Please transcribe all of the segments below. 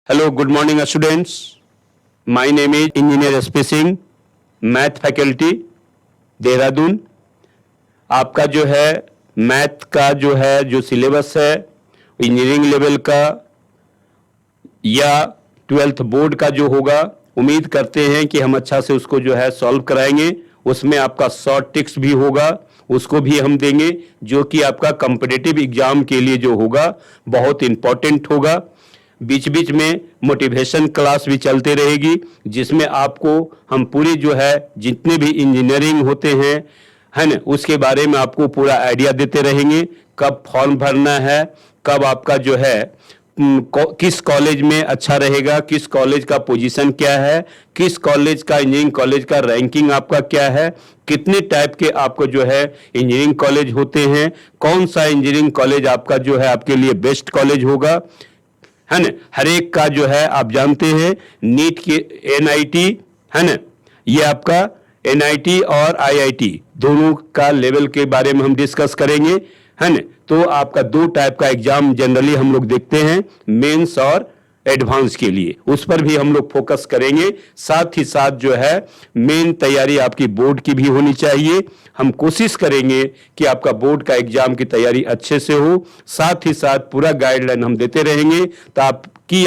Hello, good morning, students. My name is Engineer SP Singh, math faculty Dehradun. आपका जो है math का जो सिलेबस है इंजीनियरिंग लेवल का या 12th बोर्ड का जो होगा, उम्मीद करते हैं कि हम अच्छा से उसको जो है सॉल्व कराएंगे। उसमें आपका शॉर्ट टिक्स भी होगा, उसको भी हम देंगे, जो कि आपका कॉम्पिटिटिव एग्जाम के लिए जो होगा बहुत इंपॉर्टेंट होगा। बीच बीच में मोटिवेशन क्लास भी चलते रहेगी, जिसमें आपको हम पूरी जो है जितने भी इंजीनियरिंग होते हैं है ना, उसके बारे में आपको पूरा आइडिया देते रहेंगे। कब फॉर्म भरना है, कब आपका जो है किस कॉलेज में अच्छा रहेगा, किस कॉलेज का पोजीशन क्या है, किस कॉलेज का इंजीनियरिंग कॉलेज का रैंकिंग आपका क्या है, कितने टाइप के आपको जो है इंजीनियरिंग कॉलेज होते हैं, कौन सा इंजीनियरिंग कॉलेज आपका जो है आपके लिए बेस्ट कॉलेज होगा, है ना। हर एक का जो है आप जानते हैं नीट के एनआईटी है ना, ये आपका एनआईटी और आईआईटी दोनों का लेवल के बारे में हम डिस्कस करेंगे, है ना। तो आपका दो टाइप का एग्जाम जनरली हम लोग देखते हैं, मेंस और एडवांस के लिए, उस पर भी हम लोग फोकस करेंगे। साथ ही साथ जो है मेन तैयारी आपकी बोर्ड की भी होनी चाहिए। हम कोशिश करेंगे कि आपका बोर्ड का एग्जाम की तैयारी अच्छे से हो। साथ ही साथ पूरा गाइडलाइन हम देते रहेंगे, तो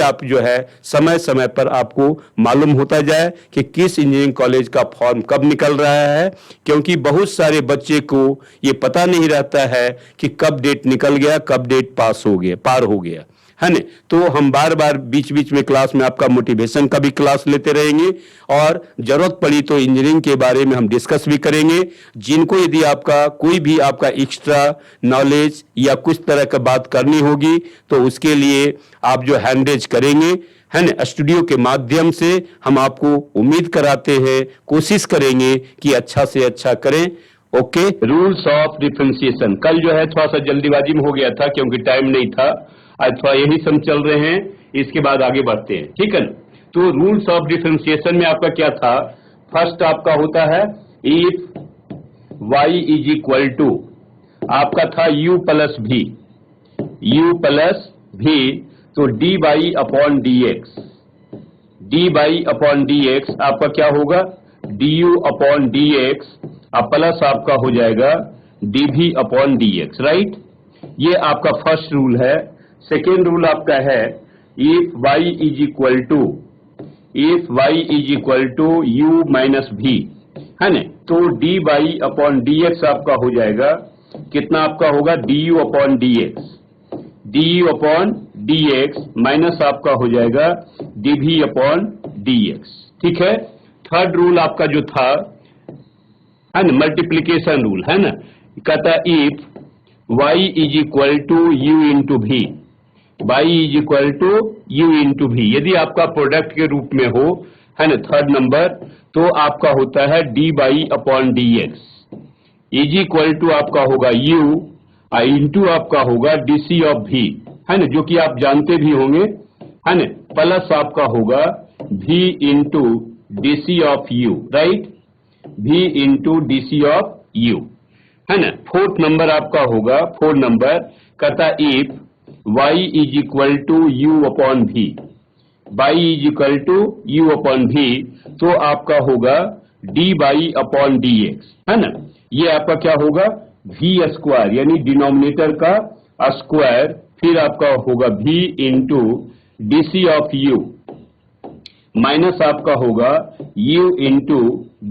आप जो है समय समय पर आपको मालूम होता जाए कि किस इंजीनियरिंग कॉलेज का फॉर्म कब निकल रहा है, क्योंकि बहुत सारे बच्चे को ये पता नहीं रहता है कि कब डेट निकल गया, कब डेट पार हो गया, है ना। तो हम बार बार बीच बीच में क्लास में आपका मोटिवेशन का भी क्लास लेते रहेंगे, और जरूरत पड़ी तो इंजीनियरिंग के बारे में हम डिस्कस भी करेंगे। जिनको यदि आपका कोई भी आपका एक्स्ट्रा नॉलेज या कुछ तरह का बात करनी होगी, तो उसके लिए आप जो हैंडरेज करेंगे, है ना, स्टूडियो के माध्यम से हम आपको उम्मीद कराते हैं, कोशिश करेंगे कि अच्छा से अच्छा करें। ओके, रूल्स ऑफ डिफरेंशिएशन कल जो है थोड़ा सा जल्दीबाजी में हो गया था, क्योंकि टाइम नहीं था। आज थोड़ा यही सब चल रहे हैं, इसके बाद आगे बढ़ते हैं, ठीक है ना। तो रूल्स ऑफ डिफरेंशिएशन में आपका क्या था, फर्स्ट आपका होता है if y is equal to, आपका था u प्लस भी, तो dy अपॉन dx आपका क्या होगा, du अपॉन dx, अब प्लस आपका हो जाएगा dv अपॉन dx, राइट। ये आपका फर्स्ट रूल है। सेकेंड रूल आपका है if y is equal to u minus v, है ना, तो dy अपॉन dx आपका हो जाएगा, कितना आपका होगा, du अपॉन dx माइनस आपका हो जाएगा dv अपॉन dx, ठीक है। थर्ड रूल आपका जो था, है ना, मल्टीप्लीकेशन रूल, है ना, कहता if y is equal to u into v, यदि आपका प्रोडक्ट के रूप में हो, है ना, थर्ड नंबर, तो आपका होता है dy upon dx is equal to आपका होगा u इंटू आपका होगा dc ऑफ v, है ना, जो कि आप जानते भी होंगे, है ना, प्लस आपका होगा v into dc of u, right, v into dc of u, है ना। फोर्थ नंबर आपका होगा, फोर्थ नंबर कहता if y is equal to u upon v, तो आपका होगा dy अपॉन dx, है ना। ये आपका क्या होगा, v स्क्वायर यानी डिनोमिनेटर का स्क्वायर, फिर आपका होगा v into dc of u minus आपका होगा u इंटू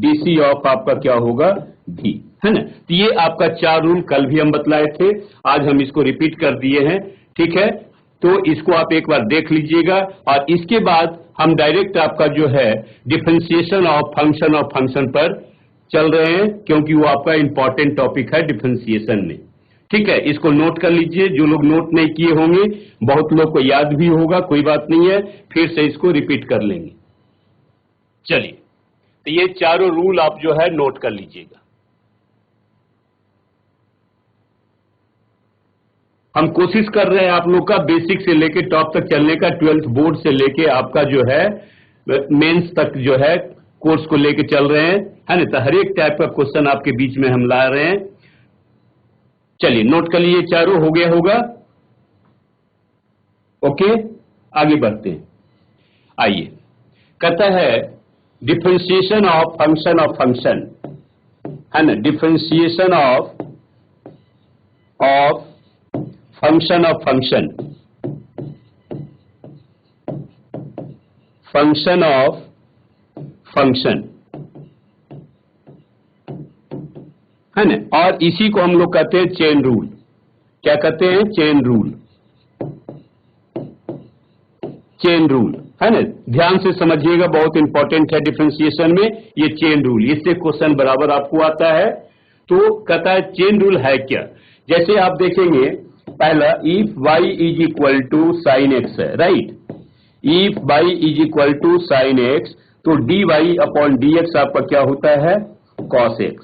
dc ऑफ आपका क्या होगा v, है ना। तो ये आपका चार रूल कल भी हम बतलाए थे, आज हम इसको रिपीट कर दिए हैं, ठीक है। तो इसको आप एक बार देख लीजिएगा, और इसके बाद हम डायरेक्ट आपका जो है डिफरेंशिएशन ऑफ फंक्शन पर चल रहे हैं, क्योंकि वो आपका इंपॉर्टेंट टॉपिक है डिफरेंशिएशन में, ठीक है। इसको नोट कर लीजिए, जो लोग नोट नहीं किए होंगे, बहुत लोग को याद भी होगा, कोई बात नहीं है, फिर से इसको रिपीट कर लेंगे। चलिए, तो ये चारों रूल आप जो है नोट कर लीजिएगा। हम कोशिश कर रहे हैं आप लोग का बेसिक से लेके टॉप तक चलने का, 12th बोर्ड से लेके आपका जो है मेंस तक जो है कोर्स को लेके चल रहे हैं, है ना। तो हर एक टाइप का क्वेश्चन आपके बीच में हम ला रहे हैं। चलिए नोट कर लीजिए, चारों हो गया होगा, ओके, आगे बढ़ते हैं। आइए, कहता है डिफरेंशिएशन ऑफ फंक्शन, है ना, differentiation of function of function, है ना, और इसी को हम लोग कहते हैं चेन रूल। क्या कहते हैं? चेन रूल, है ना। ध्यान से समझिएगा, बहुत इंपॉर्टेंट है डिफरेंशिएशन में ये चेन रूल। इससे क्वेश्चन बराबर आपको आता है। तो कहता है चेन रूल है क्या। जैसे आप देखेंगे, पहला if y is equal to sine x है, right. If y is equal to sine x, तो dy अपॉन dx आपका क्या होता है? cos x,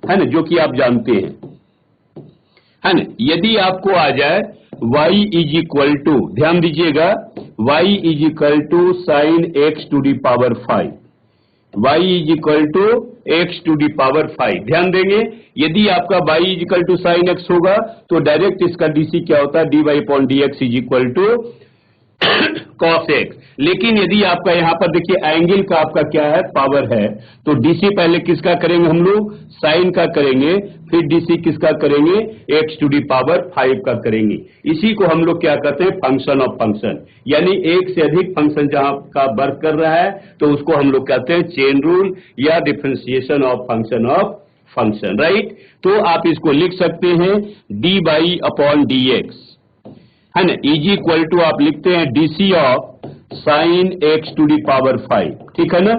है ना, जो कि आप जानते हैं, है ना। यदि आपको आ जाए y इज इक्वल टू, ध्यान दीजिएगा, y is equal to sine x to the power 5, y is equal to x to the power 5, ध्यान देंगे। यदि आपका y is equal to sine x होगा तो डायरेक्ट इसका डीसी क्या होता है? dy upon dx is equal to cos x। लेकिन यदि आपका यहां पर देखिए एंगल का आपका क्या है? पावर है, तो डीसी पहले किसका करेंगे हम लोग? साइन का करेंगे, फिर डीसी किसका करेंगे? x टू दी पावर 5 का करेंगे। इसी को हम लोग क्या कहते हैं? फंक्शन ऑफ फंक्शन, यानी एक से अधिक फंक्शन जहां का वर्क कर रहा है तो उसको हम लोग कहते हैं चेन रूल या डिफरेंशिएशन ऑफ फंक्शन, राइट। तो आप इसको लिख सकते हैं dy अपॉन dx, है ना, इज इक्वल टू आप लिखते हैं DC of sine x to the power 5, ठीक है ना,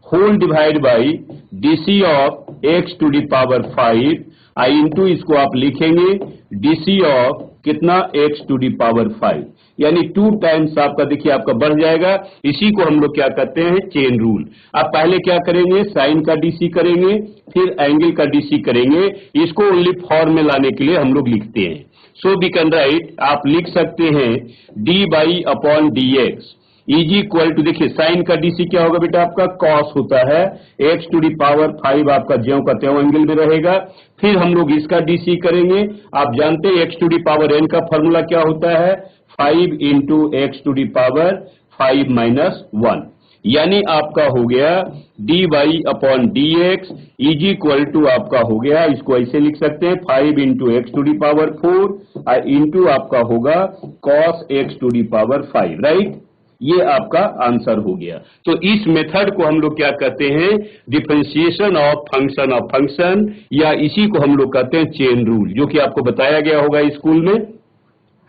whole divide by DC of x to the power 5 I into इसको आप लिखेंगे डीसी ऑफ कितना? एक्स टू दी पावर 5, यानी 2 टाइम्स आपका देखिए आपका बढ़ जाएगा। इसी को हम लोग क्या कहते हैं? Chain rule. आप पहले क्या करेंगे? साइन का डीसी करेंगे, फिर एंगल का डीसी करेंगे। इसको ओनली फॉर्म में लाने के लिए हम लोग लिखते हैं। सो वी कैन राइट, आप लिख सकते हैं d by upon d x is equal to, देखिए साइन का डीसी क्या होगा बेटा? आपका कॉस होता है, एक्स टू दी पावर 5 आपका ज्यों का त्यों एंगल में रहेगा। फिर हम लोग इसका डीसी करेंगे। आप जानते हैं x to the power n का फॉर्मूला क्या होता है? 5 into x to the power 5 minus 1, यानी आपका हो गया d y upon d x is equal to आपका हो गया, इसको ऐसे लिख सकते हैं 5 into x to the power 4 into आपका होगा cos x to the power 5, right. ये आपका आंसर हो गया। तो इस मेथड को हम लोग क्या कहते हैं? डिफरेंशिएशन ऑफ फंक्शन, या इसी को हम लोग कहते हैं चेन रूल, जो कि आपको बताया गया होगा स्कूल में,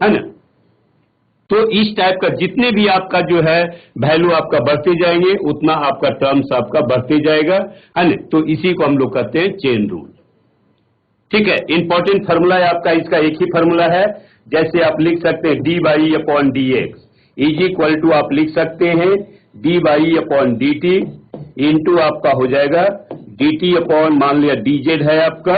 है ना। तो इस टाइप का जितने भी आपका जो है वैल्यू आपका बढ़ते जाएंगे उतना आपका टर्म्स आपका बढ़ते जाएगा, है ना। तो इसी को हम लोग कहते हैं चेन रूल, ठीक है। इंपॉर्टेंट फार्मूला है आपका, इसका एक ही फार्मूला है। जैसे आप लिख सकते हैं d y upon d x is equal to आप लिख सकते हैं d y upon d t into आपका हो जाएगा डी टी अपॉन मान लिया डी जेड है आपका,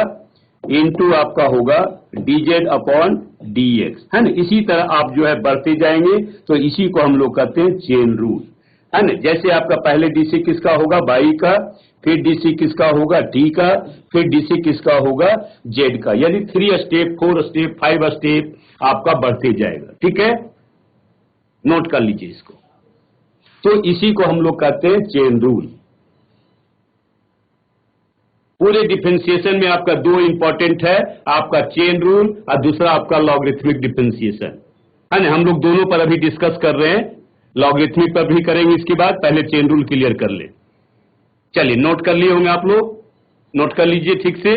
इंटू आपका होगा dz अपॉन dx, है ना। इसी तरह आप जो है बढ़ते जाएंगे, तो इसी को हम लोग कहते हैं चेन रूल, है ना। जैसे आपका पहले डीसी किसका होगा? y का, फिर डीसी किसका होगा? t का, फिर डीसी किसका होगा? z का, यानी 3 स्टेप 4 स्टेप 5 स्टेप आपका बढ़ते जाएगा, ठीक है। नोट कर लीजिए इसको। तो इसी को हम लोग कहते हैं चेन रूल। पूरे डिफरेंशिएशन में आपका 2 इंपॉर्टेंट है, आपका चेन रूल और दूसरा आपका लॉगरिथमिक डिफरेंशिएशन, है ना। हम लोग दोनों पर अभी डिस्कस कर रहे हैं, लॉगरिथमिक पर भी करेंगे इसके बाद, पहले चेन रूल क्लियर कर ले। चलिए नोट कर लिए होंगे आप लोग, नोट कर लीजिए ठीक से।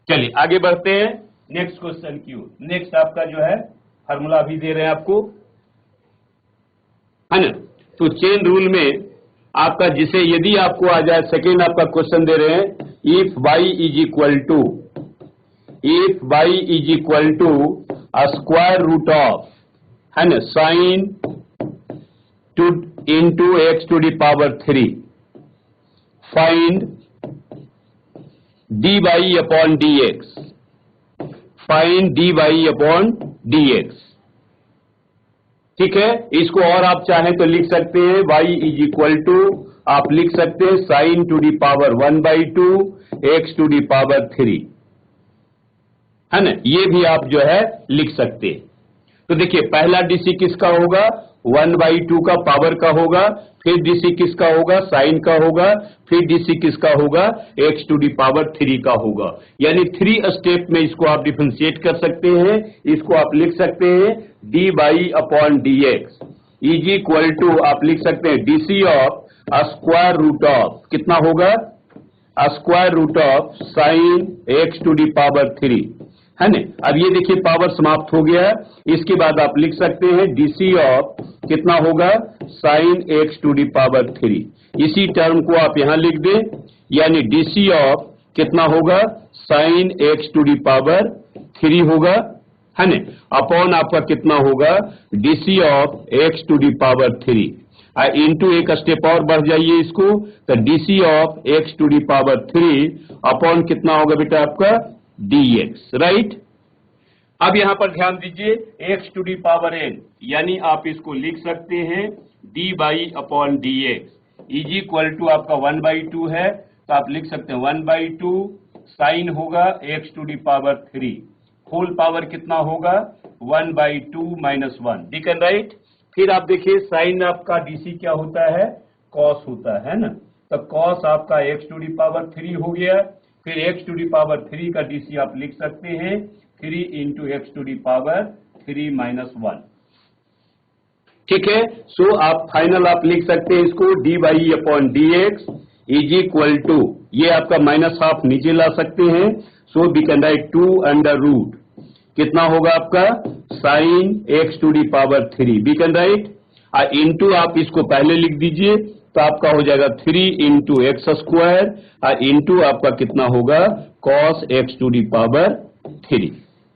चलिए आगे बढ़ते हैं नेक्स्ट क्वेश्चन की ओर। नेक्स्ट आपका जो है फार्मूला अभी दे रहे हैं आपको, है ना। तो चेन रूल में आपका जिसे यदि आपको आ जाए, सेकेंड आपका क्वेश्चन दे रहे हैं if y is equal to square root of, है ना, sine two into x to the power 3, find dy upon dx, find dy upon dx, ठीक है। इसको और आप चाहें तो लिख सकते हैं y इज इक्वल टू आप लिख सकते हैं sine to the power 1/2 x to the power 3, है ना। ये भी आप जो है लिख सकते हैं। तो देखिए पहला डीसी किसका होगा, 1/2 का पावर का होगा, फिर डीसी किसका होगा, साइन का होगा, फिर डीसी किसका होगा, x टू दी पावर 3 का होगा। यानी 3 स्टेप में इसको आप डिफरेंशिएट कर सकते हैं। इसको आप लिख सकते हैं dy upon dx is equal to, आप लिख सकते हैं DC of square root of, कितना होगा, square root of sine x to the power 3, है ना। अब ये देखिए पावर समाप्त हो गया। इसके बाद आप लिख सकते हैं डीसी ऑफ कितना होगा, sine x to the power 3। इसी टर्म को आप यहां लिख दें, यानी डीसी ऑफ कितना होगा, sine x to the power 3 होगा, है ना, अपॉन आपका कितना होगा, DC of x to the power 3 into एक स्टेप और बढ़ जाइए इसको, तो DC of x to the power 3 upon कितना होगा बेटा आपका dx, राइट। अब यहां पर ध्यान दीजिए x to the power n, यानी आप इसको लिख सकते हैं dy upon dx is equal to आपका 1/2 है, तो आप लिख सकते हैं 1/2 साइन होगा x to the power 3, whole power कितना होगा 1/2 माइनस 1, ठीक है, राइट। फिर आप देखिए साइन आपका डीसी क्या होता है, कॉस होता है ना, तो कॉस आपका x टू दी पावर 3 हो गया। फिर x टू दी पावर 3 का डीसी आप लिख सकते हैं 3 into x to the power 3 minus 1, ठीक है। सो आप फाइनल आप लिख सकते हैं इसको dy upon dx is equal to, ये आपका माइनस हाफ नीचे ला सकते हैं, so we can write 2 under root कितना होगा आपका sine x to the power 3, we can write into आप इसको पहले लिख दीजिए, तो आपका हो जाएगा 3 इंटू एक्स स्क्वायर इंटू आपका कितना होगा cos x to the power 3,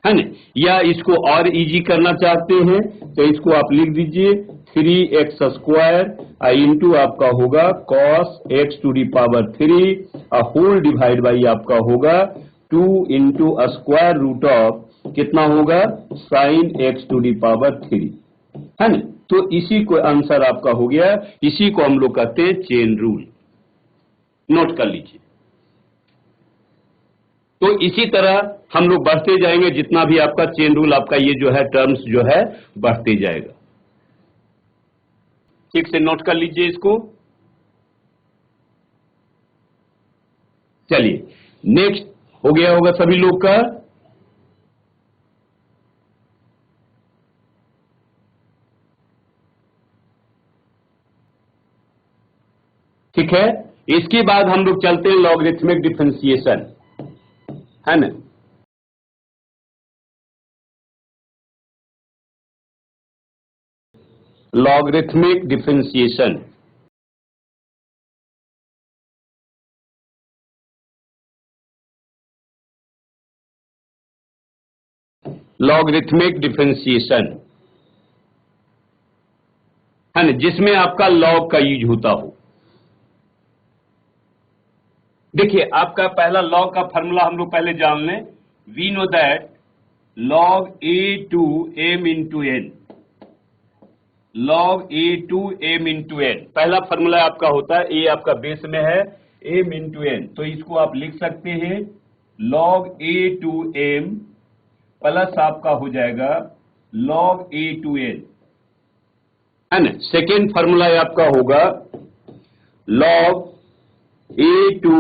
है ना। या इसको और इजी करना चाहते हैं तो इसको आप लिख दीजिए 3x स्क्वायर इंटू आपका होगा cos x to the power 3 whole divide by आपका होगा 2 इंटू स्क्वायर रूट ऑफ कितना होगा sine x to the power 3, है ना। तो इसी को आंसर आपका हो गया, इसी को हम लोग कहते हैं चेन रूल, नोट कर लीजिए। तो इसी तरह हम लोग बढ़ते जाएंगे, जितना भी आपका चेन रूल आपका ये जो है टर्म्स जो है बढ़ते जाएगा, ठीक से नोट कर लीजिए इसको। चलिए नेक्स्ट हो गया होगा सभी लोग का, ठीक है। इसके बाद हम लोग चलते हैं लॉगरिथमिक डिफरेंशिएशन, है ना। लॉगरिथमिक डिफरेंशिएशन, लॉगरिथमिक डिफरेंशिएशन, है ना, जिसमें आपका लॉग का यूज होता हो। देखिए आपका पहला लॉग का फार्मूला हम लोग पहले जान लें, we know that log a to m into n, log a to m into n पहला फार्मूला आपका होता है, a आपका बेस में है m इंटू n, तो इसको आप लिख सकते हैं log a to m plus आपका हो जाएगा लॉग a टू n, है ना। सेकेंड फार्मूला आपका होगा log a to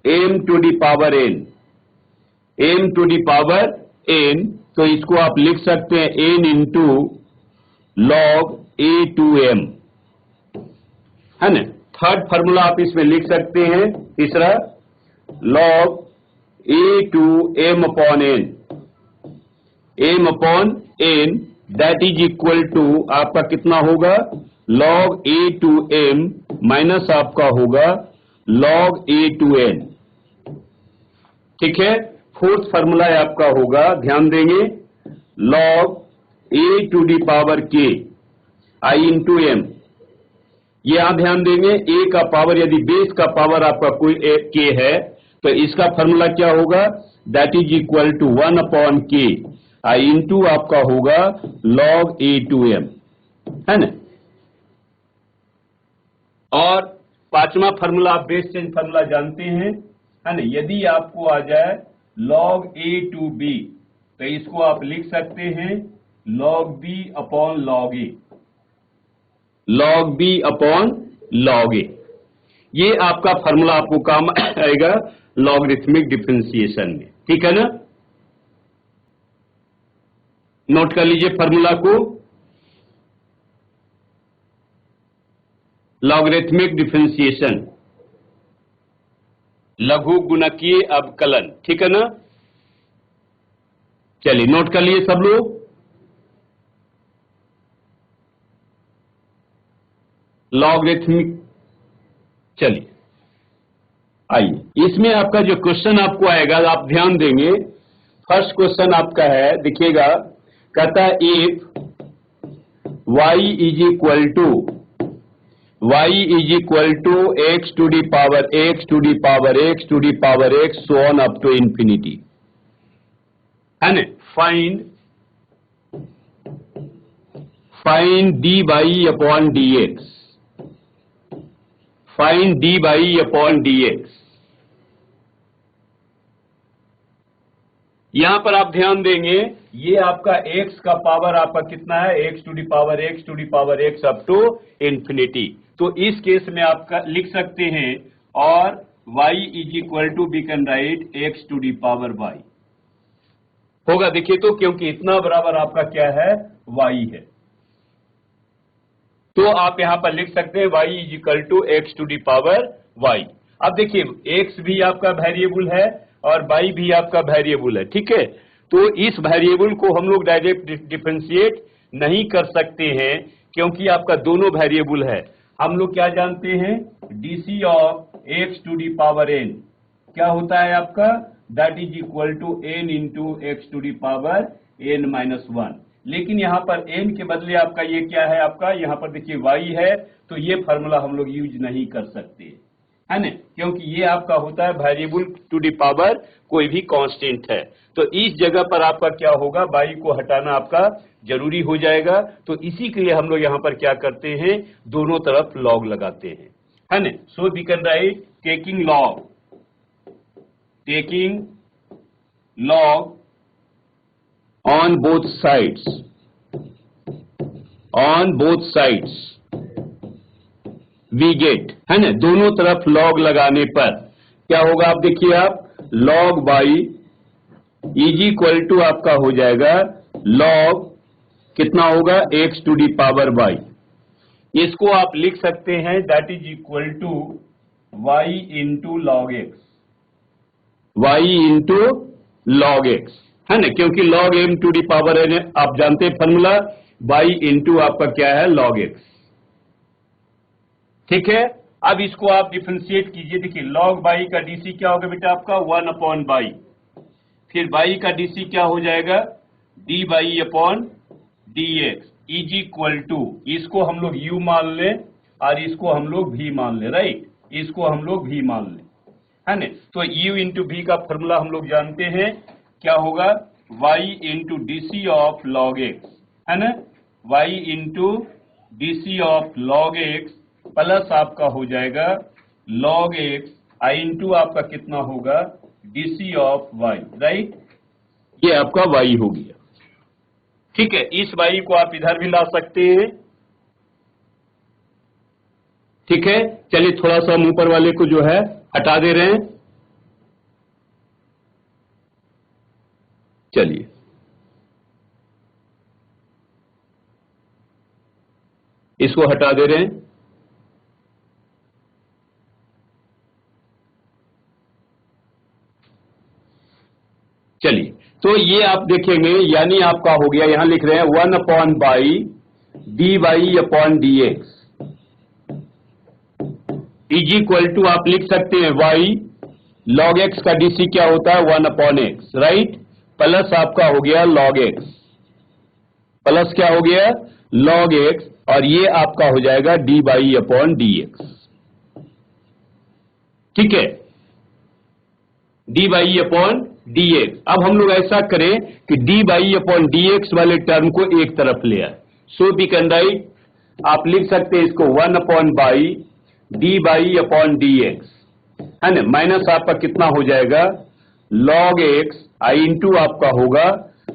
m to the power n, m to the power n, तो इसको आप लिख सकते हैं n into log a to m, है ना। थर्ड फार्मूला आप इसमें लिख सकते हैं तीसरा log a to m upon n, m upon n that is equal to आपका कितना होगा log a to m minus आपका होगा लॉग a टू n, ठीक है। फोर्थ फार्मूला आपका होगा, ध्यान देंगे, log a to the power k i into m, ये आप ध्यान देंगे a का पावर, यदि बेस का पावर आपका कोई k है तो इसका फार्मूला क्या होगा that is equal to 1 upon k i into आपका होगा लॉग a टू m, है ना। और पांचवा फार्मूला आप बेस चेंज फार्मूला जानते हैं, है ना। यदि आपको आ जाए लॉग a टू b तो इसको आप लिख सकते हैं log b upon log a, log b upon log a, ये आपका फार्मूला आपको काम आएगा लॉगरिथमिक डिफरेंशिएशन में, ठीक है ना। नोट कर लीजिए फार्मूला को, लॉगरिथमिक डिफरेंशिएशन, लघु गुणकीय अवकलन, ठीक है ना। चलिए नोट कर लिए सब लोग। लॉगरिथमिक, चलिए आइए, इसमें आपका जो क्वेश्चन आपको आएगा आप ध्यान देंगे। फर्स्ट क्वेश्चन आपका है, देखिएगा, कहता है if y is equal to x to the power x to the power x to the power x so on up to infinity, है ना। Find dy upon dx, find dy upon dx। यहां पर आप ध्यान देंगे, ये आपका x का पावर आपका कितना है, x to the power x to the power x up to infinity. तो इस केस में आपका लिख सकते हैं, और y is equal to we can write x to the power y होगा। देखिए तो, क्योंकि इतना बराबर आपका क्या है, y है, तो आप यहां पर लिख सकते हैं y is equal to x to the power y। अब देखिए x भी आपका वेरिएबल है और y भी आपका वेरिएबल है, ठीक है। तो इस वेरिएबल को हम लोग डायरेक्ट डिफरेंशिएट नहीं कर सकते हैं, क्योंकि आपका दोनों वेरिएबल है। हम लोग क्या जानते हैं, dc of x to the power n क्या होता है आपका, that is equal to n into x to the power n minus 1। लेकिन यहाँ पर n के बदले आपका ये क्या है, आपका यहाँ पर देखिए y है, तो ये फार्मूला हम लोग यूज नहीं कर सकते, है ना, क्योंकि ये आपका होता है वेरिएबल टू दी पावर कोई भी कांस्टेंट है। तो इस जगह पर आपका क्या होगा, y को हटाना आपका जरूरी हो जाएगा। तो इसी के लिए हम लोग यहाँ पर क्या करते हैं, दोनों तरफ लॉग लगाते हैं, है ना। So we can write taking log on both sides we get, है ना, दोनों तरफ लॉग लगाने पर क्या होगा, आप देखिए, आप log y is equal to आपका हो जाएगा log कितना होगा, x to the power y। इसको आप लिख सकते हैं that is equal to y into log x, y into log x, है ना, क्योंकि log m to the power n आप जानते हैं फॉर्मूला, y इंटू आपका क्या है, log x, ठीक है। अब इसको आप डिफरेंशिएट कीजिए, देखिए log y का dc क्या होगा बेटा आपका, 1 अपॉन y, फिर y का dc क्या हो जाएगा, dy upon dx is equal to, इसको हम लोग u मान लें और इसको हम लोग v मान लें, राइट, इसको हम लोग v मान लें, है ना। तो u इंटू v का फॉर्मूला हम लोग जानते हैं, क्या होगा, y into D of log x, है ना, y into D of log x plus आपका हो जाएगा log x आई इंटू आपका कितना होगा, डी ऑफ y, राइट, ये आपका y हो गया, ठीक है। इस y को आप इधर भी ला सकते हैं, ठीक है। चलिए थोड़ा सा हम ऊपर वाले को जो है हटा दे रहे हैं, चलिए इसको हटा दे रहे हैं। चलिए तो ये आप देखेंगे, यानी आपका हो गया, यहां लिख रहे हैं 1 upon y d y upon d x is equal to, आप लिख सकते हैं y log x का डीसी क्या होता है, 1 अपॉन एक्स, राइट, प्लस आपका हो गया log x, प्लस क्या हो गया log x, और ये आपका हो जाएगा d y upon d x, ठीक है, d y upon d x. अब हम लोग ऐसा करें कि d y upon d x वाले टर्म को एक तरफ ले आए, सो वी कैन राइट, आप लिख सकते हैं इसको 1 upon y d y upon d x, है ना, माइनस आपका कितना हो जाएगा log x आई इंटू आपका होगा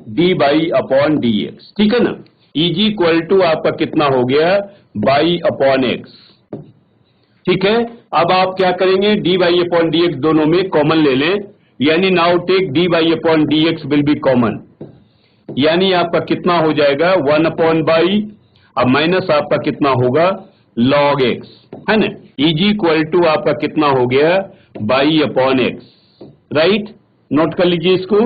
d by upon d x, ठीक है ना। इज इक्वल टू आपका कितना हो गया, बाई अपॉन एक्स, ठीक है। अब आप क्या करेंगे, d by upon d x दोनों में कॉमन ले लें, यानी now take d by upon d x will be common, यानी आपका कितना हो जाएगा 1 अपॉन बाई, अब माइनस आपका कितना होगा लॉग एक्स, है ना। इज इक्वल टू आपका कितना हो गया by upon x, right. Note कर लीजिए इसको,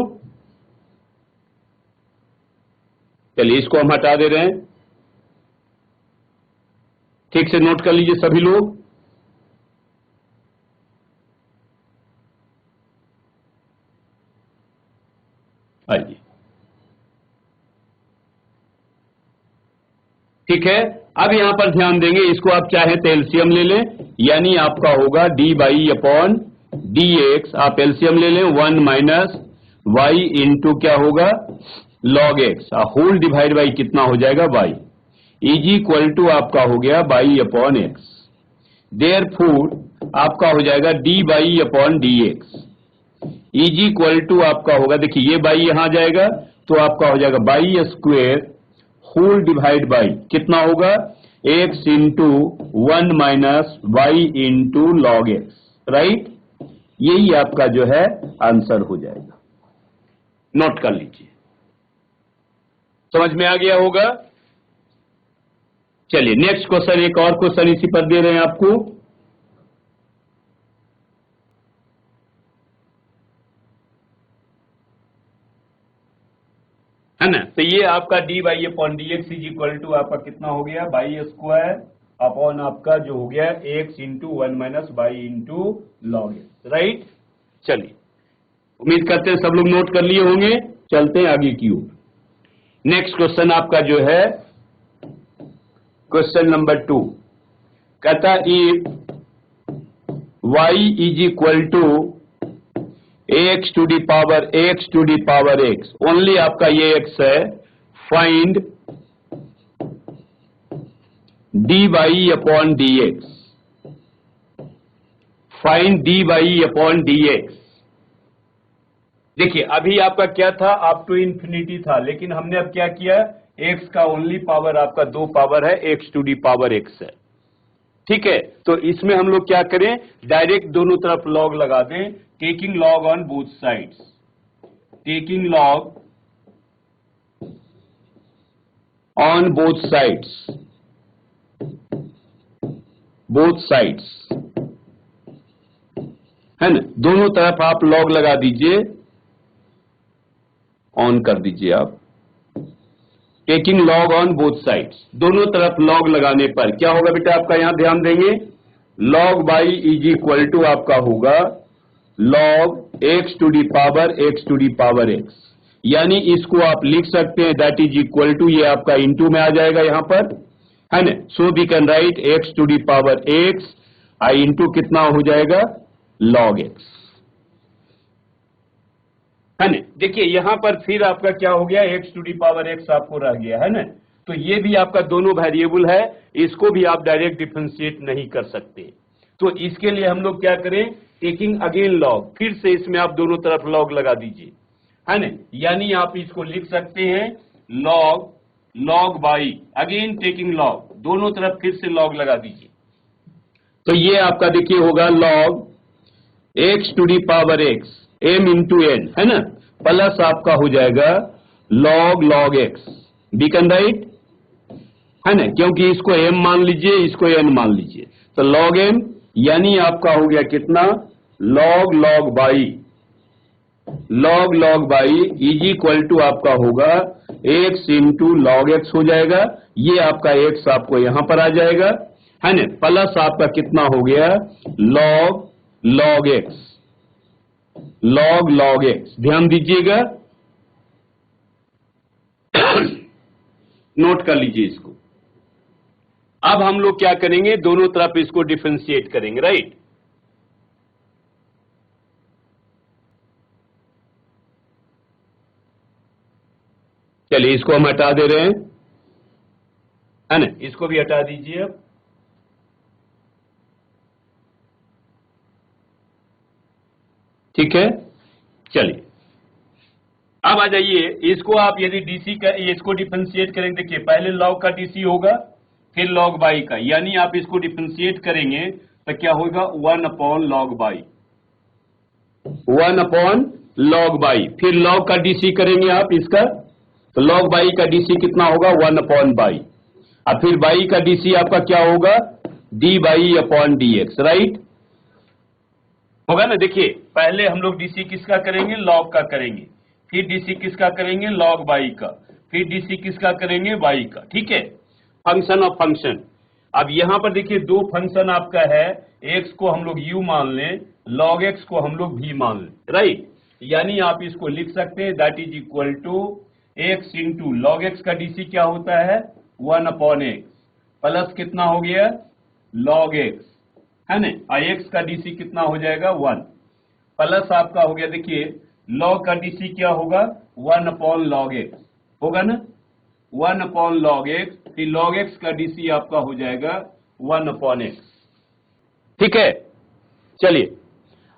चलिए इसको हम हटा दे रहे हैं, ठीक से नोट कर लीजिए सभी लोग। आइए, ठीक है। अब यहां पर ध्यान देंगे, इसको आप चाहे तो एलसीएम ले लें, यानी आपका होगा d by upon d x, आप एलसीएम ले लें 1 माइनस वाई इंटू क्या होगा log x, whole divide by कितना हो जाएगा बाई, इज इक्वल टू आपका हो गया बाई अपॉन एक्स। देयरफॉर आपका हो जाएगा d by upon d x is equal to आपका होगा, देखिए ये बाई यहां जाएगा तो आपका हो जाएगा y square whole divide by कितना होगा x into 1 minus y into log x, right. यही आपका जो है आंसर हो जाएगा, नोट कर लीजिए, समझ में आ गया होगा। चलिए नेक्स्ट क्वेश्चन, एक और क्वेश्चन इसी पर दे रहे हैं आपको, है ना। तो ये आपका d by upon d x is equal to आपका कितना हो गया बाई स्क्वायर अपॉन आपका जो हो गया x into 1 minus by into log x, right. चलिए उम्मीद करते हैं सब लोग नोट कर लिए होंगे, चलते हैं आगे की ओर। नेक्स्ट क्वेश्चन आपका जो है क्वेश्चन नंबर 2, कहता if y is equal to x to the power x, only आपका ये एक्स है, find d by upon d x, find d by upon d x. देखिए अभी आपका क्या था, अप टू इंफिनिटी था, लेकिन हमने अब क्या किया, एक्स का ओनली पावर आपका 2 पावर है, x to the power x है, ठीक है। तो इसमें हम लोग क्या करें, डायरेक्ट दोनों तरफ लॉग लगा दें, taking log on both sides, taking log on both sides, both sides, है ना, दोनों तरफ आप लॉग लगा दीजिए, ऑन कर दीजिए आप, taking log on both sides, दोनों तरफ लॉग लगाने पर क्या होगा बेटा आपका, यहां ध्यान देंगे, log by is equal to आपका होगा log x to the power x, यानी इसको आप लिख सकते हैं दैट इज इक्वल टू, ये आपका इंटू में आ जाएगा यहां पर, है ना। So we can write x to the power x I into कितना हो जाएगा लॉग एक्स, है ना। देखिए यहां पर फिर आपका क्या हो गया, x to the power x आपको रह गया, है ना। तो ये भी आपका दोनों वेरिएबल है, इसको भी आप डायरेक्ट डिफरेंशिएट नहीं कर सकते, तो इसके लिए हम लोग क्या करें, टेकिंग अगेन लॉग, फिर से इसमें आप दोनों तरफ लॉग लगा दीजिए, है ना, यानी आप इसको लिख सकते हैं log by again taking log, दोनों तरफ फिर से लॉग लगा दीजिए। तो ये आपका देखिए होगा log x to the power x m into n, है ना, प्लस आपका हो जाएगा log x, we can write, है ना, क्योंकि इसको एम मान लीजिए, इसको एन मान लीजिए, तो लॉग एम, यानी आपका हो गया कितना log by is equal to आपका होगा एक्स इंटू लॉग एक्स हो जाएगा, ये आपका एक्स आपको यहां पर आ जाएगा, है ना, प्लस आपका कितना हो गया लॉग एक्स, लॉग एक्स, ध्यान दीजिएगा, नोट कर लीजिए इसको। अब हम लोग क्या करेंगे, दोनों तरफ इसको डिफरेंशिएट करेंगे, राइट। चलिए इसको हम हटा दे रहे हैं, है ना, इसको भी हटा दीजिए अब, ठीक है। चलिए अब आ जाइए, इसको आप यदि डीसी का इसको डिफरेंशिएट करेंगे, देखिए पहले लॉग का डीसी होगा फिर लॉग बाई का, यानी आप इसको डिफरेंशिएट करेंगे तो क्या होगा 1 upon log by, 1 upon log by, फिर लॉग का डीसी करेंगे आप इसका, तो लॉग बाई का डीसी कितना होगा 1 अपॉन बाई, और फिर बाई का डीसी आपका क्या होगा d by upon d x, right होगा ना। देखिए पहले हम लोग डीसी किसका करेंगे लॉग का करेंगे, फिर डीसी किसका करेंगे लॉग बाई का, फिर डीसी किसका करेंगे बाई का, ठीक है। फंक्शन ऑफ फंक्शन, अब यहां पर देखिए दो फंक्शन आपका है, एक्स को हम लोग यू मान लें, लॉग एक्स को हम लोग भी मान लें, राइट। यानी आप इसको लिख सकते हैं that is equal to x into log x का डीसी क्या होता है 1 अपॉन एक्स प्लस कितना हो गया लॉग एक्स, है ना, और एक्स का डीसी कितना हो जाएगा 1 प्लस आपका हो गया, देखिए लॉग का डीसी क्या होगा 1 अपॉन लॉग एक्स होगा ना, 1 अपॉन लॉग एक्स, फिर लॉग एक्स का डीसी आपका हो जाएगा 1 अपॉन एक्स, ठीक है। चलिए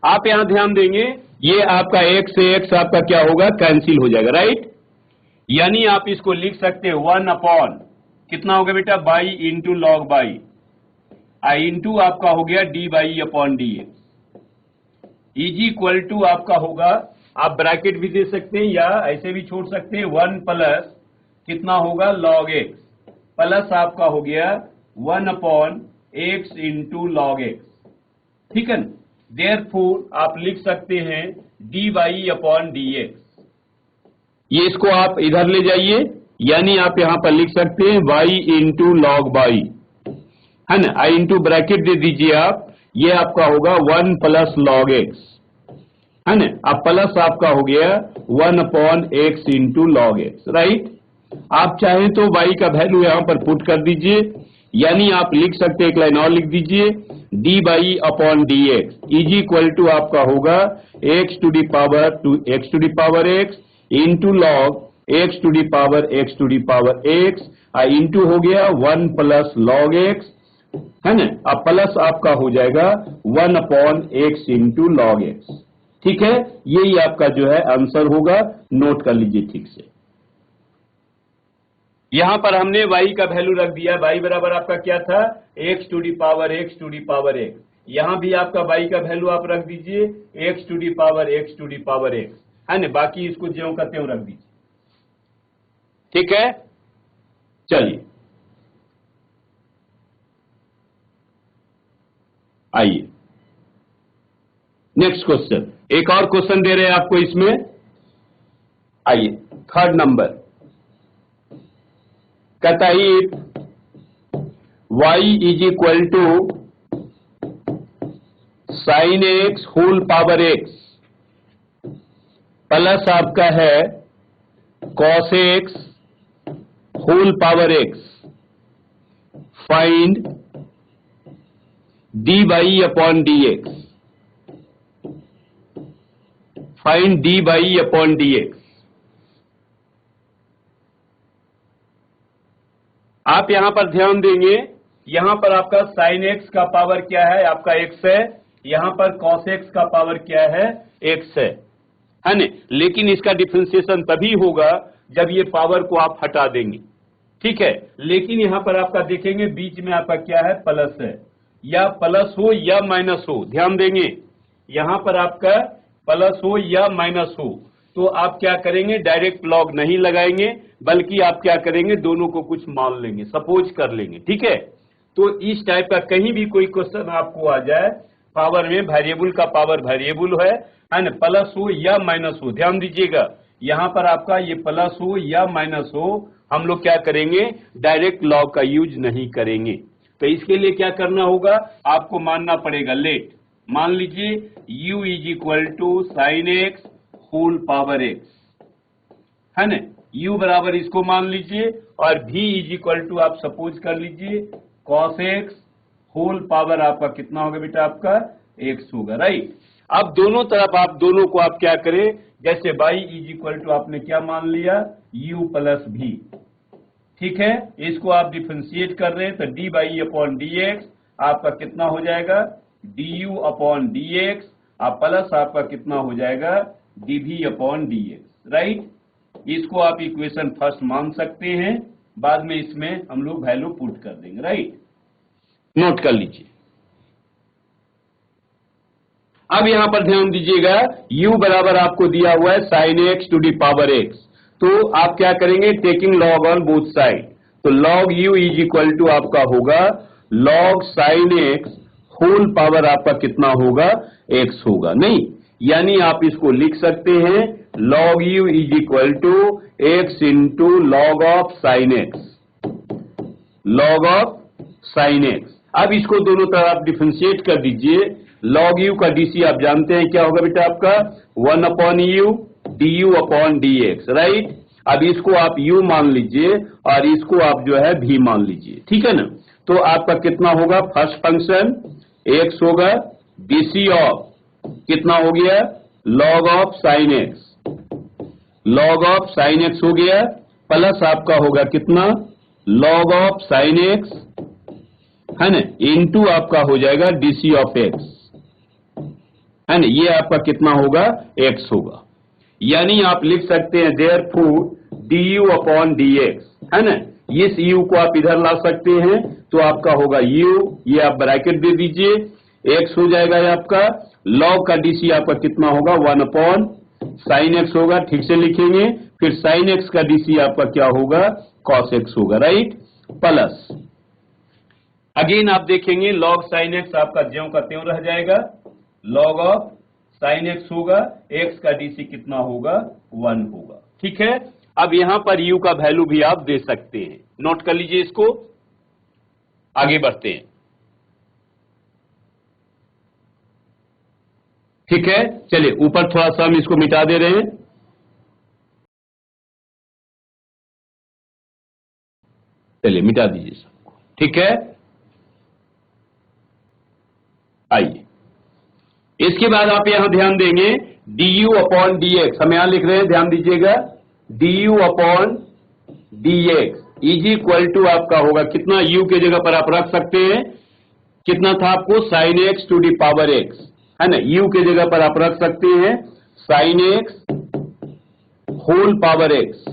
आप यहां ध्यान देंगे, ये आपका एक्स से एक्स आपका क्या होगा कैंसिल हो जाएगा, राइट। यानी आप इसको लिख सकते हैं 1 अपॉन कितना होगा बेटा by into log by, I into आपका हो गया d by upon d x is equal to आपका होगा, आप ब्रैकेट भी दे सकते हैं या ऐसे भी छोड़ सकते हैं, 1 प्लस कितना होगा लॉग एक्स प्लस आपका हो गया 1 upon x into log x, ठीक है ना। देयरफॉर आप लिख सकते हैं d by upon d x, ये इसको आप इधर ले जाइए, यानी आप यहां पर लिख सकते हैं बाई इंटू लॉग बाई, है ना, आई इंटू ब्रैकेट दे दीजिए आप, ये आपका होगा 1 प्लस लॉग एक्स, है ना, अब प्लस आपका हो गया 1 upon x into log x, right. आप चाहें तो बाई का वैल्यू यहां पर पुट कर दीजिए, यानी आप लिख सकते हैं एक लाइन और लिख दीजिए d by upon d x is equal to आपका होगा x to the power x into log x to the power x into हो गया 1 प्लस लॉग एक्स, है ना, अब प्लस आपका हो जाएगा 1 upon x into log x, ठीक है। यही आपका जो है आंसर होगा, नोट कर लीजिए ठीक से। यहां पर हमने y का वैल्यू रख दिया, y बराबर आपका क्या था x to the power x, यहां भी आपका y का वैल्यू आप रख दीजिए x to the power x, है ना, बाकी इसको ज्यों का त्यों रख दीजिए, ठीक है। चलिए आइए नेक्स्ट क्वेश्चन, एक और क्वेश्चन दे रहे हैं आपको इसमें, आइए थर्ड नंबर, कहता है y is equal to sine x whole power x plus आपका है cos x whole power x, find d by upon d x, find d by upon d x. आप यहां पर ध्यान देंगे, यहां पर आपका साइन एक्स का पावर क्या है आपका एक्स है, यहां पर कॉस एक्स का पावर क्या है एक्स है ना, लेकिन इसका डिफरेंशिएशन तभी होगा जब ये पावर को आप हटा देंगे, ठीक है। लेकिन यहां पर आपका देखेंगे बीच में आपका क्या है प्लस है, या प्लस हो या माइनस हो, ध्यान देंगे यहां पर आपका प्लस हो या माइनस हो, तो आप क्या करेंगे डायरेक्ट लॉग नहीं लगाएंगे, बल्कि आप क्या करेंगे दोनों को कुछ मान लेंगे, सपोज कर लेंगे, ठीक है। तो इस टाइप का कहीं भी कोई क्वेश्चन आपको आ जाए, पावर में वेरिएबल का पावर वेरिएबल है ना, प्लस हो या माइनस हो, ध्यान दीजिएगा यहां पर आपका ये प्लस हो या माइनस हो, हम लोग क्या करेंगे डायरेक्ट लॉग का यूज नहीं करेंगे। तो इसके लिए क्या करना होगा, आपको मानना पड़ेगा लेट, मान लीजिए u is equal to sine x whole power x, है ना, u बराबर इसको मान लीजिए, और v इज इक्वल टू आप सपोज कर लीजिए कॉस एक्स होल पावर आपका कितना होगा बेटा आपका x होगा, राइट। अब दोनों तरफ आप दोनों को आप क्या करें, जैसे y इज इक्वल टू आपने क्या मान लिया u प्लस v, ठीक है, इसको आप डिफरेंशिएट कर रहे हैं तो d by upon d x आपका कितना हो जाएगा d u upon d x, plus आपका कितना हो जाएगा d v upon d x, right. इसको आप इक्वेशन फर्स्ट मान सकते हैं, बाद में इसमें हम लोग वैल्यू पुट कर देंगे, राइट। नोट कर लीजिए। अब यहां पर ध्यान दीजिएगा, u बराबर आपको दिया हुआ है sine x to the power x, तो आप क्या करेंगे, taking log on both side, तो log u is equal to आपका होगा log sine x whole power आपका कितना होगा, x होगा, नहीं, यानी आप इसको लिख सकते हैं log u is equal to x into log of sine x, log of sine x. अब इसको दोनों तरफ आप डिफरेंशिएट कर दीजिए। लॉग u का डीसी आप जानते हैं क्या होगा बेटा, आपका 1 upon U D u upon d x, right. अब इसको आप u मान लीजिए और इसको आप जो है v मान लीजिए, ठीक है ना। तो आपका कितना होगा, फर्स्ट फंक्शन x होगा, डीसी ऑफ कितना हो गया, log of sine x, log of sine x हो गया, प्लस आपका होगा कितना, लॉग ऑफ साइन एक्स, है ना, इनटू आपका हो जाएगा डीसी ऑफ एक्स, है ना, ये आपका कितना होगा, x होगा। यानी आप लिख सकते हैं therefore D u upon d x, है ना, इस u को आप इधर ला सकते हैं, तो आपका होगा u, ये आप ब्रैकेट दे दीजिए, x हो जाएगा ये आपका, लॉग का डीसी आपका कितना होगा, 1 अपॉन साइन एक्स होगा, ठीक से लिखेंगे, फिर साइन एक्स का डीसी आपका क्या होगा, कॉस एक्स होगा, राइट, प्लस अगेन आप देखेंगे लॉग साइन एक्स आपका ज्यों का त्यों रह जाएगा, लॉग ऑफ साइन एक्स होगा, एक्स का डीसी कितना होगा, 1 होगा, ठीक है। अब यहां पर u का वैल्यू भी आप दे सकते हैं, नोट कर लीजिए इसको, आगे बढ़ते हैं, ठीक है। चलिए ऊपर थोड़ा सा हम इसको मिटा दे रहे हैं, चलिए मिटा दीजिए सबको, ठीक है। आइए, इसके बाद आप यहां ध्यान देंगे d u upon d x, हम यहां लिख रहे हैं, ध्यान दीजिएगा, d u upon d x is equal to आपका होगा कितना, u के जगह पर आप रख सकते हैं, कितना था आपको, sine x to the power x, है ना, u के जगह पर आप रख सकते हैं sine x whole power x,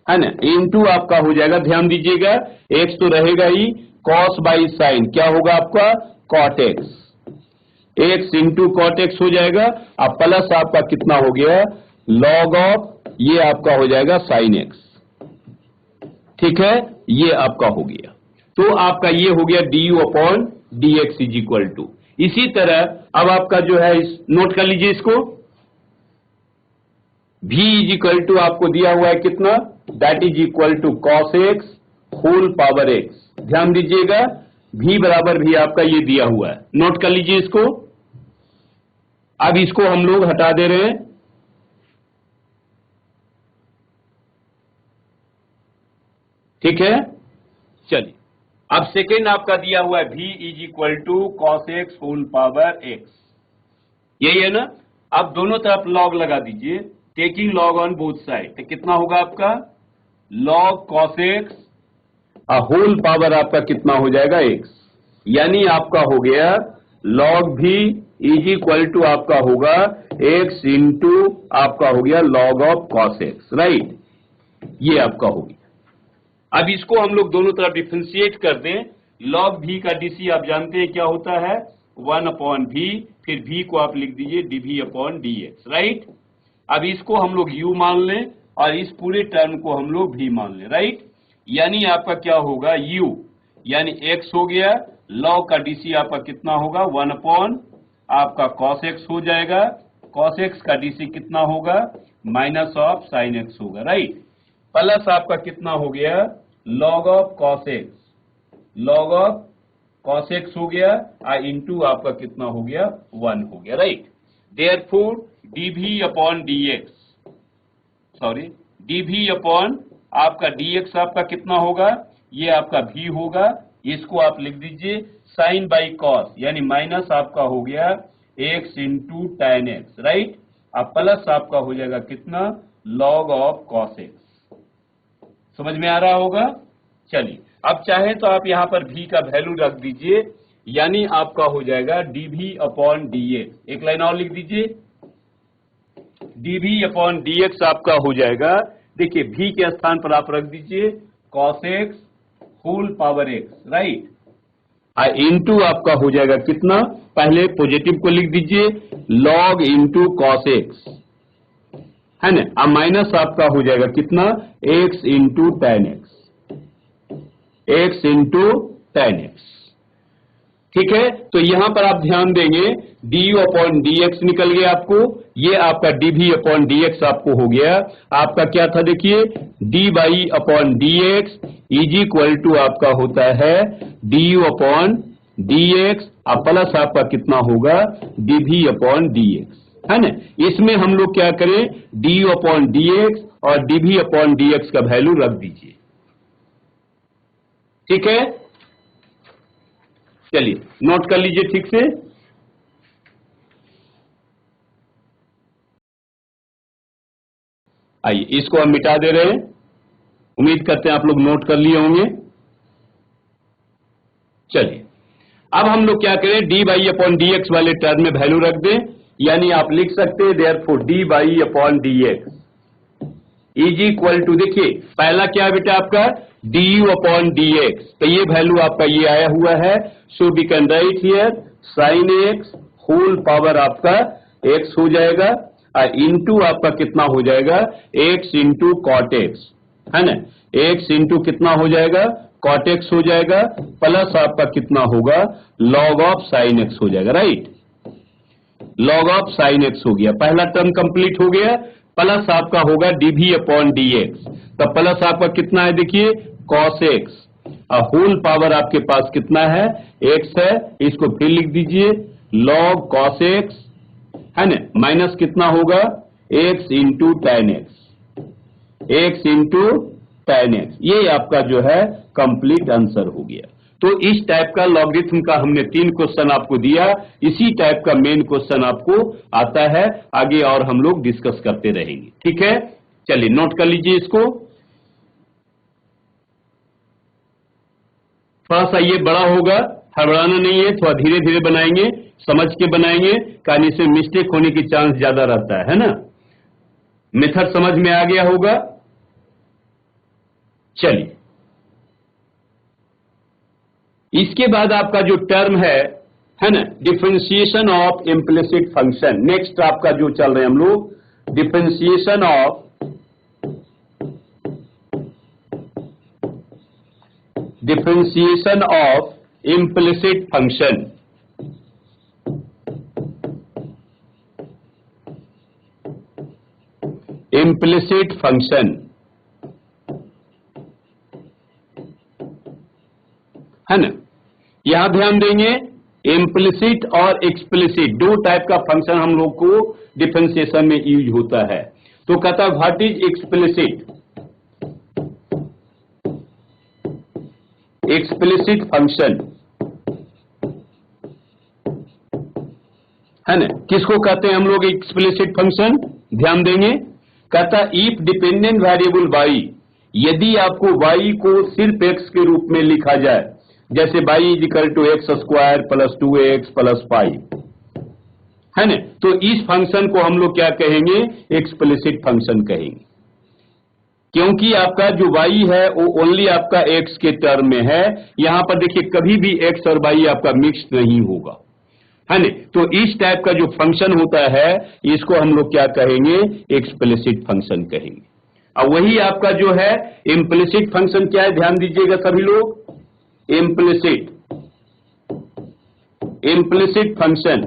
है ना, इनटू आपका हो जाएगा, ध्यान दीजिएगा, x तो रहेगा ही, कॉस बाई साइन क्या होगा आपका, cot x, x into cot x हो जाएगा, अब प्लस आपका कितना हो गया, लॉग ऑफ ये आपका हो जाएगा साइन एक्स, ठीक है, ये आपका हो गया, तो आपका ये हो गया d u upon d x is equal to. इसी तरह अब आपका जो है नोट कर लीजिए इसको, v इज इक्वल टू आपको दिया हुआ है कितना, that is equal to cos x whole power x, ध्यान दीजिएगा v बराबर भी आपका ये दिया हुआ है, नोट कर लीजिए इसको। अब इसको हम लोग हटा दे रहे हैं, ठीक है। चलिए अब सेकेंड आपका दिया हुआ है v is equal to cos x whole power x, यही है ना। अब दोनों तरफ लॉग लगा दीजिए, taking log on both side, तो कितना होगा आपका, log cos x whole power आपका कितना हो जाएगा, x, यानी आपका हो गया log v is equal to आपका होगा x इंटू आपका हो गया log of cos x, right, ये आपका हो गया। अब इसको हम लोग दोनों तरफ डिफरेंशिएट कर दें, लॉग v का डीसी आप जानते हैं क्या होता है, 1 अपॉन v, फिर v को आप लिख दीजिए dv अपॉन dx, राइट। अब इसको हम लोग u मान लें और इस पूरे टर्म को हम लोग v मान लें, राइट, यानी आपका क्या होगा, u यानी x हो गया, लॉग का डीसी आपका कितना होगा, 1 अपॉन आपका cos x हो जाएगा, cos x का डीसी कितना होगा, माइनस ऑफ साइन x होगा, राइट, प्लस आपका कितना हो गया, log of cos x, log of cos x हो गया, इंटू आपका कितना हो गया, 1 हो गया, right. Therefore dv upon dx, sorry dv upon आपका dx आपका कितना होगा, ये आपका v होगा, इसको आप लिख दीजिए साइन बाई कॉस, यानी माइनस आपका हो गया x into tan x, right, अब प्लस आपका हो जाएगा कितना, लॉग ऑफ cos x, समझ में आ रहा होगा। चलिए अब चाहे तो आप यहां पर v का वैल्यू रख दीजिए, यानी आपका हो जाएगा dv अपॉन dx, एक लाइन और लिख दीजिए, dv अपॉन dx आपका हो जाएगा, देखिए v के स्थान पर आप रख दीजिए cos x whole power x, right. Into आपका हो जाएगा कितना, पहले पॉजिटिव को लिख दीजिए log इंटू cos x, है ना। अब माइनस आपका हो जाएगा कितना, x into ten x into ten x, ठीक है। तो यहां पर आप ध्यान देंगे du अपॉन dx निकल गया आपको, ये आपका dv अपॉन dx आपको हो गया। आपका क्या था देखिए, dy upon dx is equal to आपका होता है du अपॉन dx, अब प्लस आपका कितना होगा dv अपॉन dx, है ना। इसमें हम लोग क्या करें, du अपॉन dx और dv अपॉन dx का वैल्यू रख दीजिए, ठीक है। चलिए नोट कर लीजिए ठीक से। आइए इसको हम मिटा दे रहे हैं, उम्मीद करते हैं आप लोग नोट कर लिए होंगे। चलिए अब हम लोग क्या करें, dy अपॉन dx वाले टर्म में वैल्यू रख दें, यानी आप लिख सकते हैं therefore dy upon dx is equal to, देखिए पहला क्या है बेटा आपका du अपॉन dx, तो ये वैल्यू आपका ये आया हुआ है, so we can write here sin x whole power आपका x हो जाएगा, और इंटू आपका कितना हो जाएगा x इंटू कॉट x, है ना। x इंटू कितना हो जाएगा कॉट x हो जाएगा, प्लस आपका कितना होगा log ऑफ sin x हो जाएगा, right. log of sin x हो गया, पहला टर्म कंप्लीट हो गया, प्लस आपका होगा dv अपॉन dx, तो प्लस आपका कितना है देखिए cos x, और होल पावर आपके पास कितना है x है, इसको फिर लिख दीजिए log cos x, है ना, माइनस कितना होगा x into ten x into ten x, ये आपका जो है कंप्लीट आंसर हो गया। तो इस टाइप का लॉगरिथम का हमने 3 क्वेश्चन आपको दिया, इसी टाइप का मेन क्वेश्चन आपको आता है, आगे और हम लोग डिस्कस करते रहेंगे, ठीक है। चलिए नोट कर लीजिए इसको, थोड़ा सा ये बड़ा होगा, हड़बड़ाना नहीं है, थोड़ा धीरे धीरे बनाएंगे, समझ के बनाएंगे, कहानी से मिस्टेक होने की चांस ज्यादा रहता है ना। मेथड समझ में आ गया होगा। चलिए इसके बाद आपका जो टर्म है ना, differentiation of implicit function, next आपका जो चल रहे हैं हम लोग, differentiation of implicit function. Implicit function, है ना। यहां ध्यान देंगे इम्प्लिसिट और एक्सप्लिसिट दो टाइप का फंक्शन हम लोग को डिफरेंशिएशन में यूज होता है। तो कहता है what is explicit, explicit function, है ना। किसको कहते हैं हम लोग एक्सप्लिसिट फंक्शन, ध्यान देंगे, कहता इफ डिपेंडेंट वेरिएबल y, यदि आपको y को सिर्फ x के रूप में लिखा जाए, जैसे y is equal to x square plus 2x plus 5, है ना, तो इस फंक्शन को हम लोग क्या कहेंगे, एक्सप्लिसिट फंक्शन कहेंगे, क्योंकि आपका जो y है वो ओनली आपका x के टर्म में है। यहां पर देखिए कभी भी x और y आपका मिक्स्ड नहीं होगा, है ना। तो इस टाइप का जो फंक्शन होता है इसको हम लोग क्या कहेंगे, एक्सप्लिसिट फंक्शन कहेंगे। अब वही आपका जो है इम्प्लिसिट फंक्शन क्या है, ध्यान दीजिएगा सभी लोग, इम्प्लिसिट फंक्शन,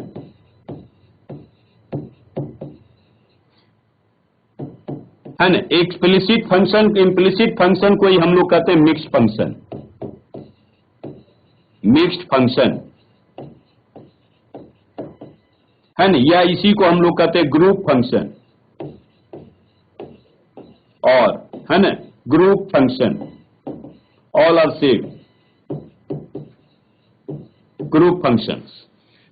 है ना। एक्सप्लिसिट फंक्शन, इम्प्लिसिट फंक्शन को ही हम लोग कहते हैं मिक्स्ड फंक्शन, मिक्स्ड फंक्शन, है ना, या इसी को हम लोग कहते हैं ग्रुप फंक्शन, और है ना group function, all are same group functions,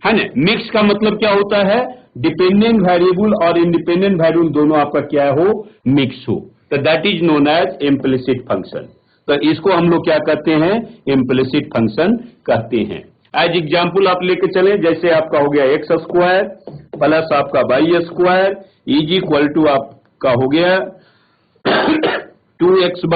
है ना। मिक्स का मतलब क्या होता है, डिपेंडेंट वेरिएबल और इंडिपेंडेंट वेरिएबल दोनों आपका क्या हो, मिक्स हो, तो that is known as implicit function. तो इसको हम लोग क्या कहते हैं, इम्प्लिसिट फंक्शन कहते हैं। एज एग्जाम्पल आप लेके चले, जैसे आपका हो गया एक्स स्क्वायर प्लस आपका y square is equal to आपका हो गया 2x/,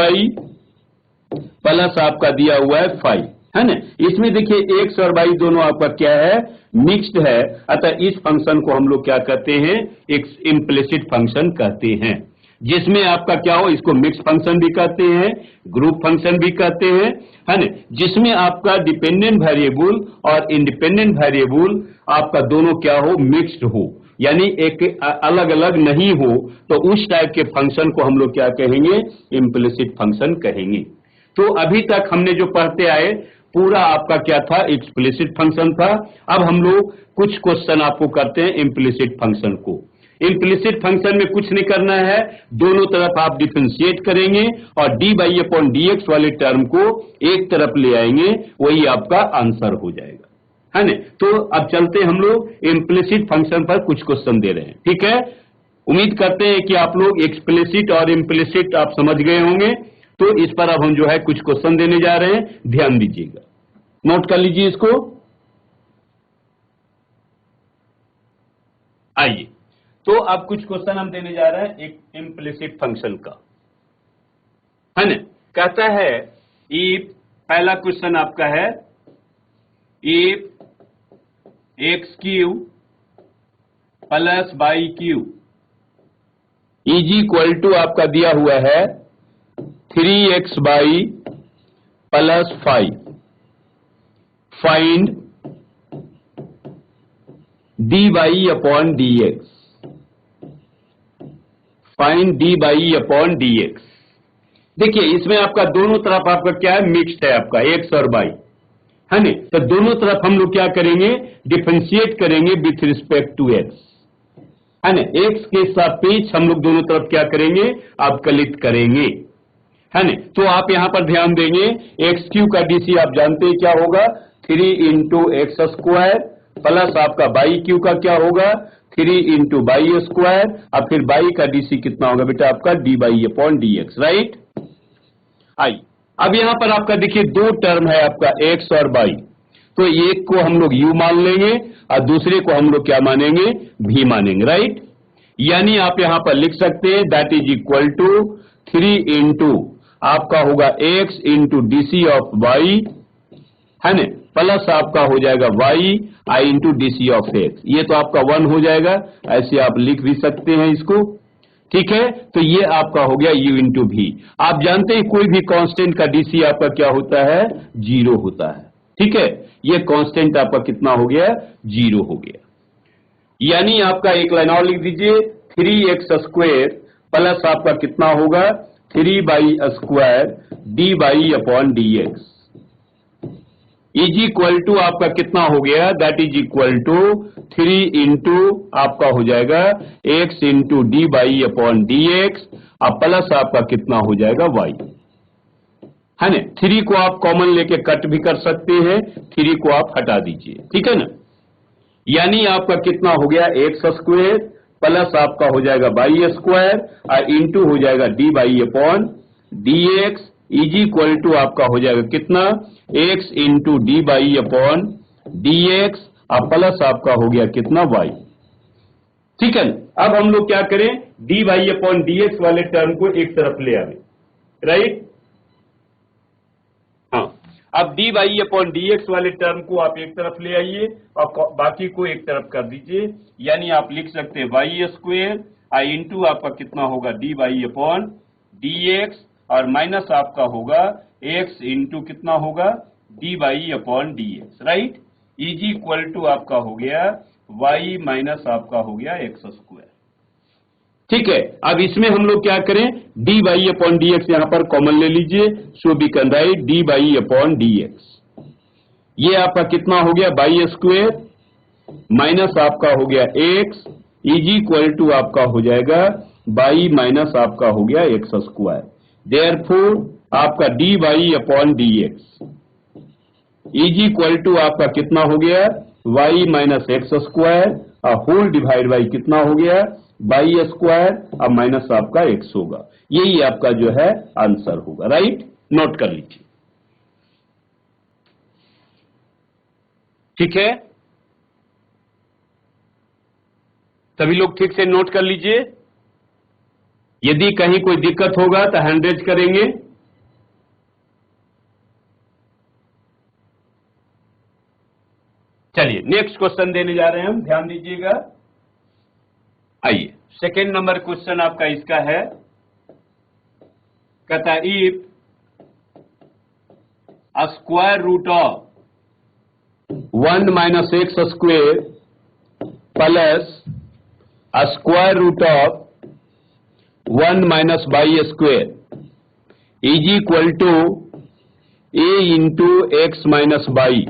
प्लस आपका दिया हुआ है 5, है ना। इसमें देखिए एक्स और वाई दोनों आपका क्या है, मिक्स्ड है, अतः इस फंक्शन को हम लोग क्या कहते हैं, एक इम्प्लिसिट फंक्शन कहते हैं, जिसमें आपका क्या हो, इसको मिक्स फंक्शन भी कहते हैं, ग्रुप फंक्शन भी कहते हैं, है ना, जिसमें आपका डिपेंडेंट वेरिएबल और इंडिपेंडेंट वेरिएबल आपका दोनों क्या हो, मिक्स्ड हो, यानी एक अलग अलग नहीं हो, तो उस टाइप के फंक्शन को हम लोग क्या कहेंगे, इम्प्लिसिट फंक्शन कहेंगे। तो अभी तक हमने जो पढ़ते आए पूरा आपका क्या था, एक्सप्लिसिट फंक्शन था। अब हम लोग कुछ क्वेश्चन आपको करते हैं इम्प्लिसिट फंक्शन को। इम्प्लिसिट फंक्शन में कुछ नहीं करना है, दोनों तरफ आप डिफरेंशिएट करेंगे और dy/dx वाले टर्म को एक तरफ ले आएंगे, वही आपका आंसर हो जाएगा, है ना। तो अब चलते हम लोग इम्प्लिसिट फंक्शन पर कुछ क्वेश्चन दे रहे हैं, ठीक है। उम्मीद करते हैं कि आप लोग एक्सप्लिसिट और इम्प्लिसिट आप समझ गए होंगे। तो इस पर अब हम जो है कुछ क्वेश्चन देने जा रहे हैं, ध्यान दीजिएगा, नोट कर लीजिए इसको। आइए, तो अब कुछ क्वेश्चन हम देने जा रहे हैं एक इम्प्लिसिट फंक्शन का, है ना। कहता है इफ, पहला क्वेश्चन आपका है, if x³ plus y³ is equal to आपका दिया हुआ है 3xy plus 5, find dy/dx, find dy/dx। देखिए इसमें आपका दोनों तरफ आपका क्या है, मिक्स्ड है आपका x और y, है ना। तो दोनों तरफ हम लोग क्या करेंगे, डिफरेंशिएट करेंगे विथ रिस्पेक्ट टू x, है ना। x के सापेक्ष हम लोग दोनों तरफ क्या करेंगे, अवकलित करेंगे, है ना। तो आप यहां पर ध्यान देंगे, x³ का डीसी आप जानते हैं क्या होगा, 3 × x² प्लस आपका y³ का क्या होगा, 3 × y², और फिर y का डीसी कितना होगा बेटा आपका, dy/dx, राइट। आई, अब यहां पर आपका देखिए दो टर्म है आपका x और y, तो एक को हम लोग u मान लेंगे और दूसरे को हम लोग क्या मानेंगे, v मानेंगे, राइट। यानी आप यहां पर लिख सकते हैं दैट इज इक्वल टू 3 × आपका होगा x × dc ऑफ y, है ना, प्लस आपका हो जाएगा y i × dc of x। ये तो आपका 1 हो जाएगा, ऐसे आप लिख भी सकते हैं इसको, ठीक है। तो ये आपका हो गया u × v। आप जानते हैं कोई भी कांस्टेंट का डीसी आपका क्या होता है, 0 होता है, ठीक है। ये कांस्टेंट आपका कितना हो गया, 0 हो गया। यानी आपका एक लाइन और लिख दीजिए, 3x² प्लस आपका कितना होगा, 3y² dy/dx is equal to आपका कितना हो गया, दैट इज इक्वल टू 3 × आपका हो जाएगा x × dy/dx और प्लस आपका कितना हो जाएगा y, है ना। 3 को आप कॉमन लेके कट भी कर सकते हैं, 3 को आप हटा दीजिए, ठीक है ना। यानी आपका कितना हो गया, x² प्लस आपका हो जाएगा y² और इंटू हो जाएगा dy/dx इज इक्वल टू आपका हो जाएगा कितना, x × dy/dx और प्लस आपका हो गया कितना, y, ठीक है। अब हम लोग क्या करें, dy/dx वाले टर्म को एक तरफ ले आए, राइट। हाँ, अब dy/dx वाले टर्म को आप एक तरफ ले आइए और बाकी को एक तरफ कर दीजिए। यानी आप लिख सकते हैं y² इंटू आपका कितना होगा, dy/dx और माइनस आपका होगा x इंटू कितना होगा, dy/dx, right, is equal to आपका हो गया y माइनस आपका हो गया x², ठीक है। अब इसमें हम लोग क्या करें, dy/dx यहां पर कॉमन ले लीजिए, सो वी कैन राइट dy/dx। ये आपका कितना हो गया, y² माइनस आपका हो गया x इज इक्वल टू आपका हो जाएगा y माइनस आपका हो गया x²। देयरफॉर आपका dy/dx इज इक्वल टू आपका कितना हो गया, y माइनस x² और होल डिवाइड बाई कितना हो गया, y² और माइनस आपका x होगा। यही आपका जो है आंसर होगा, राइट। नोट कर लीजिए। ठीक है, सभी लोग ठीक से नोट कर लीजिए। यदि कहीं कोई दिक्कत होगा तो हैंड रेज करेंगे। चलिए नेक्स्ट क्वेश्चन देने जा रहे हैं हम, ध्यान दीजिएगा। आइए, सेकेंड नंबर क्वेश्चन आपका इसका है, कहता if square root of 1 minus x square plus square root of 1 minus y square is equal to a into x minus y,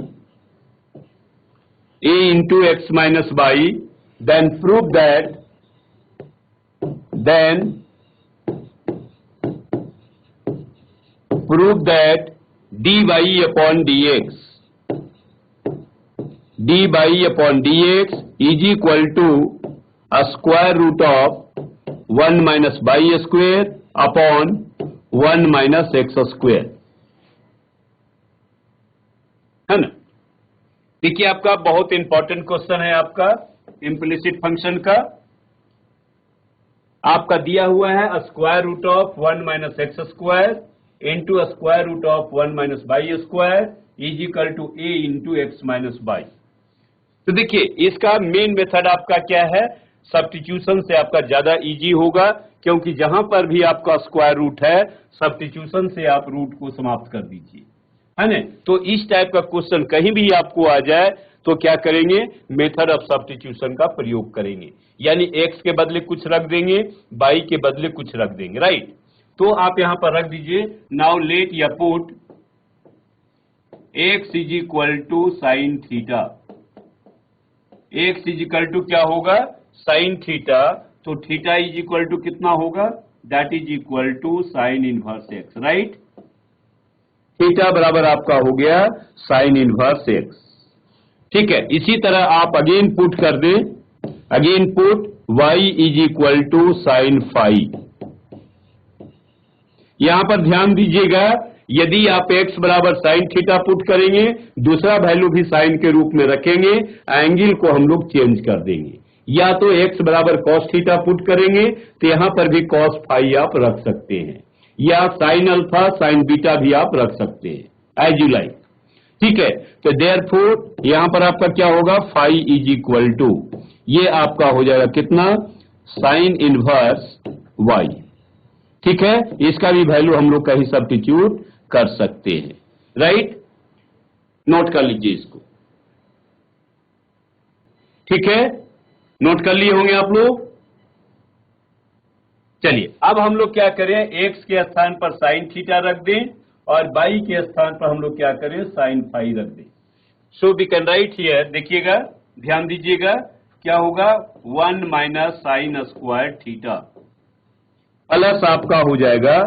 a into x minus y, then prove that dy upon dx is equal to a square root of 1 minus y square upon 1 minus x square, है ना। देखिए आपका बहुत important question है आपका implicit function का। आपका दिया हुआ है square root of 1 minus x square into square root of 1 minus y square is equal to a into x minus y. तो देखिए इसका मेन मेथड आपका क्या है, सब्स्टिट्यूशन से आपका ज्यादा इजी होगा, क्योंकि जहां पर भी आपका स्क्वायर रूट है सब्स्टिट्यूशन से आप रूट को समाप्त कर दीजिए, है ना। तो इस टाइप का क्वेश्चन कहीं भी आपको आ जाए तो क्या करेंगे, मेथड ऑफ सब्स्टिट्यूशन का प्रयोग करेंगे, यानी x के बदले कुछ रख देंगे, y के बदले कुछ रख देंगे, राइट। तो आप यहां पर रख दीजिए, नाउ लेट या put x is equal to sine theta, x is equal to क्या होगा, साइन थीटा, तो थीटा इज इक्वल टू कितना होगा, that is equal to sine inverse x, right. Theta बराबर आपका हो गया साइन इनवर्स एक्स, ठीक है। इसी तरह आप अगेन पुट कर दें, again put y is equal to sine five. यहां पर ध्यान दीजिएगा, यदि आप x बराबर साइन थीटा पुट करेंगे, दूसरा वैल्यू भी साइन के रूप में रखेंगे, एंगल को हम लोग चेंज कर देंगे। या तो x बराबर कॉस थीटा पुट करेंगे तो यहां पर भी कॉस फाइव आप रख सकते हैं, या साइन अल्फा साइन बीटा भी आप रख सकते हैं, एज यू लाइक, ठीक है। तो देयरफॉर यहां पर आपका क्या होगा, फाइव इज इक्वल टू, ये आपका हो जाएगा कितना, साइन इनवर्स वाई, ठीक है। इसका भी वैल्यू हम लोग कहीं सब्स्टिट्यूट कर सकते हैं, राइट। नोट कर लीजिए इसको, ठीक है, नोट कर लिए होंगे आप लोग। चलिए अब हम लोग क्या करें, x के स्थान पर साइन थीटा रख दें और y के स्थान पर हम लोग क्या करें, साइन फाइव रख दें। So we can write here, देखिएगा ध्यान दीजिएगा, क्या होगा, 1 minus sine square theta plus आपका हो जाएगा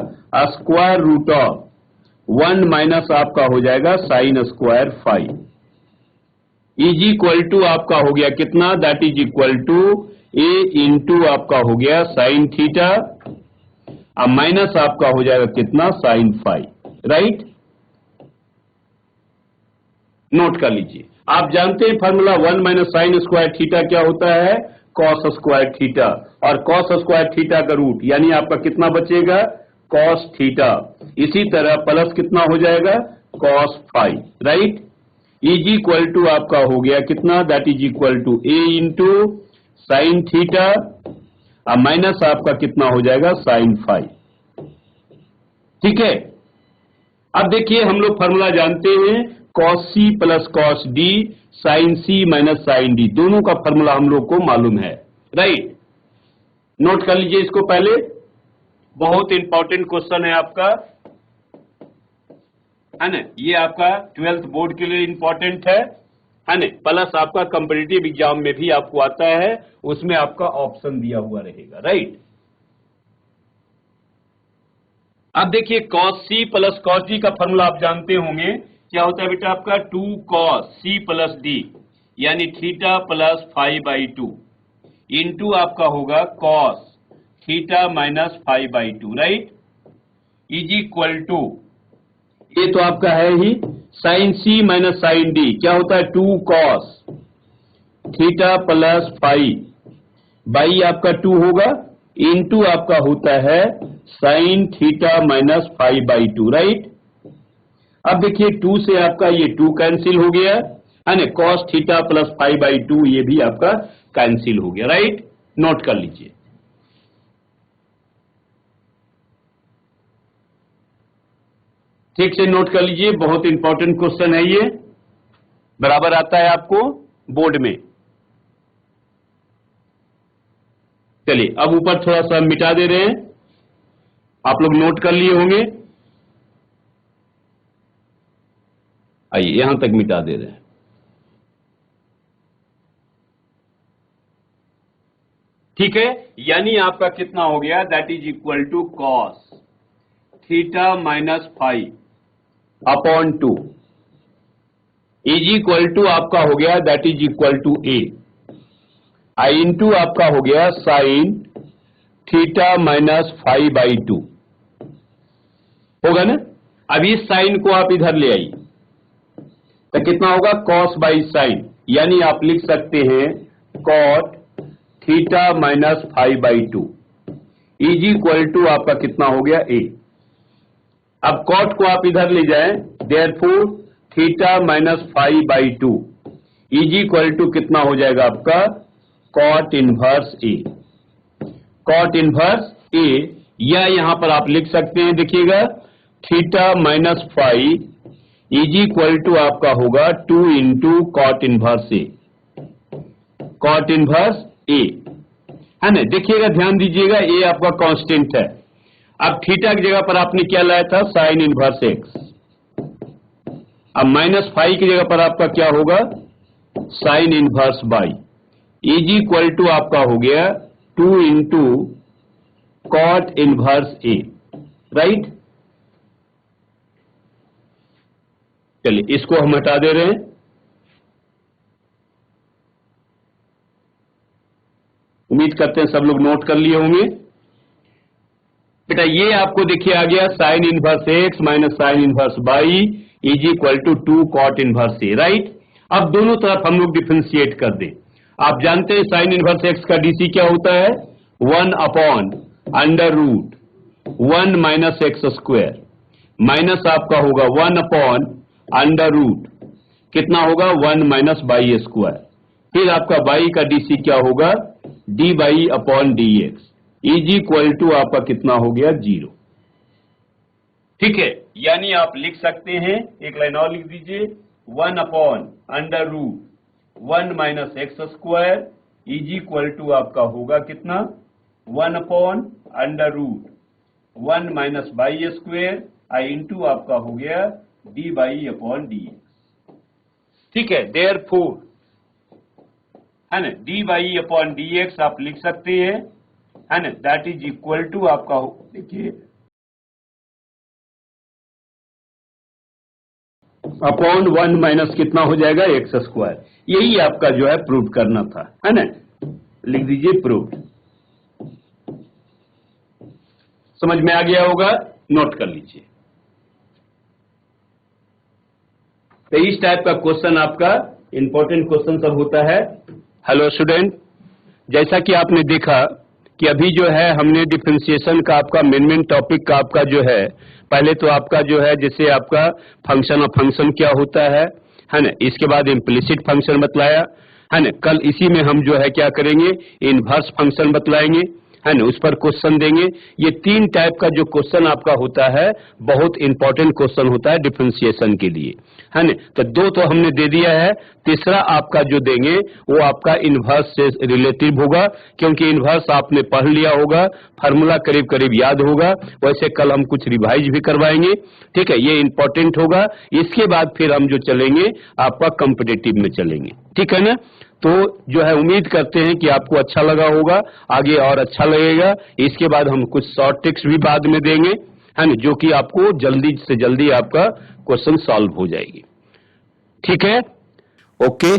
स्क्वायर रूट ऑफ 1 माइनस आपका हो जाएगा sine square five is equal to आपका हो गया कितना, that is equal to a into आपका हो गया साइन थीटा, अब माइनस आपका हो जाएगा कितना, साइन फाइव, राइट। नोट कर लीजिए, आप जानते हैं formula 1 minus sine square theta क्या होता है, कॉस स्क्वायर थीटा, और कॉस स्क्वायर थीटा का रूट यानी आपका कितना बचेगा, कॉस थीटा, इसी तरह प्लस कितना हो जाएगा, cos five, right, is equal to आपका हो गया कितना, that is equal to a into sine theta, अब माइनस आपका कितना हो जाएगा, साइन फाइव, ठीक है। अब देखिए हम लोग फॉर्मूला जानते हैं, कॉस सी प्लस कॉस डी साइन सी माइनस साइन डी, दोनों का फॉर्मूला हम लोग को मालूम है, राइट। नोट कर लीजिए इसको पहले, बहुत इंपॉर्टेंट क्वेश्चन है आपका, है ना, ये आपका 12th बोर्ड के लिए इंपॉर्टेंट है ना, प्लस आपका कॉम्पिटिटिव एग्जाम में भी आपको आता है, उसमें आपका ऑप्शन दिया हुआ रहेगा, राइट। अब देखिए कॉस सी प्लस कॉस डी का फॉर्मूला आप जानते होंगे, क्या होता है बेटा आपका, 2 कॉस सी प्लस डी यानी थीटा प्लस 5/2 इंटू आपका होगा cos theta minus 5/2, right, is equal to ये तो आपका है ही साइन सी माइनस साइन डी, क्या होता है 2 cos theta plus five by आपका 2 होगा, इनटू आपका होता है साइन थीटा माइनस 5/2, राइट। अब देखिए 2 से आपका ये 2 कैंसिल हो गया है ना, cos थीटा प्लस 5/2 ये भी आपका कैंसिल हो गया, राइट। नोट कर लीजिए। ठीक से नोट कर लीजिए, बहुत इंपॉर्टेंट क्वेश्चन है ये, बराबर आता है आपको बोर्ड में। चलिए अब ऊपर थोड़ा सा मिटा दे रहे हैं, आप लोग नोट कर लिए होंगे। आइए यहां तक मिटा दे रहे हैं। ठीक है, यानी आपका कितना हो गया, that is equal to cos theta minus 5/2 is equal to आपका हो गया that is equal to a I into आपका हो गया साइन थीटा माइनस 5/2 होगा ना। अब इस साइन को आप इधर ले आइए तो कितना होगा कॉस बाई साइन, यानी आप लिख सकते हैं cot theta minus 5/2 is equal to आपका कितना हो गया ए। अब कॉट को आप इधर ले जाएं, therefore theta minus 5/2 is equal to कितना हो जाएगा आपका cot inverse a. Cot inverse a, या यहां पर आप लिख सकते हैं, देखिएगा theta minus 5 is equal to आपका होगा 2 into cot inverse a. Cot inverse a है ना, देखिएगा ध्यान दीजिएगा, ए आपका कांस्टेंट है। अब थीटा की जगह पर आपने क्या लाया था, साइन इनवर्स एक्स। अब -5 की जगह पर आपका क्या होगा, sine inverse by is equal to आपका हो गया 2 into cot inverse a, right. चलिए इसको हम हटा दे रहे हैं। उम्मीद करते हैं सब लोग नोट कर लिए होंगे। बेटा ये आपको देखिए आ गया sine inverse x minus sine inverse by is equal to 2 cot inverse a, right. अब दोनों तरफ हम लोग डिफरेंशिएट कर दें। आप जानते हैं साइन इनवर्स एक्स का डीसी क्या होता है, 1/√1 माइनस एक्स स्क्वायर माइनस आपका होगा 1/√, कितना होगा 1 माइनस बाई स्क्वायर। फिर आपका बाई का डीसी क्या होगा, dy/dx इज इक्वल टू आपका कितना हो गया 0। ठीक है, यानी आप लिख सकते हैं, एक लाइन और लिख दीजिए, 1/√1 minus x square is equal to आपका होगा कितना 1/√1 minus by square I into आपका हो गया dy/dx। ठीक है, देयरफॉर है ना dy/dx आप लिख सकते हैं, है ना, दैट इज इक्वल टू आपका देखिए अपॉन 1 माइनस कितना हो जाएगा एक्स स्क्वायर। यही आपका जो है प्रूव करना था, है ना, लिख दीजिए प्रूव। समझ में आ गया होगा, नोट कर लीजिए। तो इस टाइप का क्वेश्चन आपका इंपॉर्टेंट क्वेश्चन सब होता है। हेलो स्टूडेंट, जैसा कि आपने देखा कि अभी जो है हमने डिफरेंशिएशन का आपका मेन टॉपिक का आपका जो है, पहले तो आपका जो है जैसे आपका फंक्शन ऑफ फंक्शन क्या होता है ना, इसके बाद इम्प्लिसिट फंक्शन बतलाया है ना। कल इसी में हम जो है क्या करेंगे, इनवर्स फंक्शन बतलाएंगे, है ना, उस पर क्वेश्चन देंगे। ये 3 टाइप का जो क्वेश्चन आपका होता है बहुत इंपॉर्टेंट क्वेश्चन होता है डिफरेंशिएशन के लिए, है ना। तो 2 तो हमने दे दिया है, तीसरा आपका जो देंगे वो आपका इनवर्स से रिलेटिव होगा, क्योंकि इनवर्स आपने पढ़ लिया होगा, फार्मूला करीब करीब याद होगा। वैसे कल हम कुछ रिवाइज भी करवाएंगे, ठीक है, ये इंपॉर्टेंट होगा। इसके बाद फिर हम जो चलेंगे आपका कॉम्पिटिटिव में चलेंगे, ठीक है ना। तो जो है उम्मीद करते हैं कि आपको अच्छा लगा होगा, आगे और अच्छा लगेगा। इसके बाद हम कुछ शॉर्ट ट्रिक्स भी बाद में देंगे, है ना, जो कि आपको जल्दी से जल्दी आपका क्वेश्चन सॉल्व हो जाएगी। ठीक है, ओके।